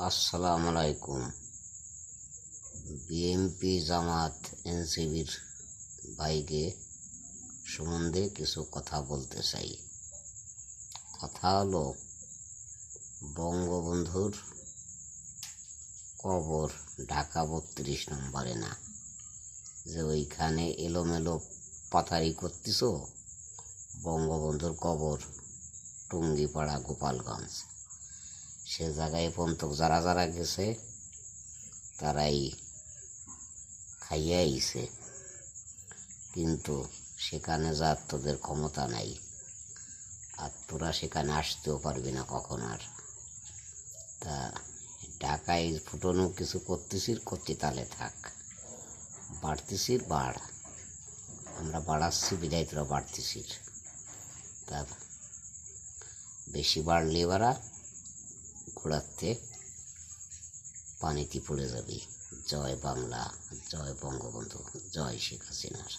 আসসালামু আলাইকুম। বিএনপি জামাত এনসিবির ভাইকে সম্বন্ধে কিছু কথা বলতে চাই। কথা হলো, বঙ্গবন্ধুর কবর ঢাকা ৩২ নম্বরে না, যে ওইখানে এলোমেলো পাথারি করতেছ। বঙ্গবন্ধুর কবর টুঙ্গিপাড়া, গোপালগঞ্জ। সে জায়গায় পর্যন্ত যারা যারা গেছে তারাই খাইয়ে আইছে, কিন্তু সেখানে যার তোদের ক্ষমতা নাই, আর তোরা সেখানে আসতেও পারবি না কখন। আর তা ঢাকায় ফুটনো কিছু করছি, তাহলে থাক। বাড়তেছিস বাড়, আমরা বাড়াচ্ছি বিদায় তোরা বাড়তেছিস। তা বেশি বাড়লে এবারা ঘোরাতে পানিতে পড়ে যাবি। জয় বাংলা, জয় বঙ্গবন্ধু, জয় শেখ হাসিনার।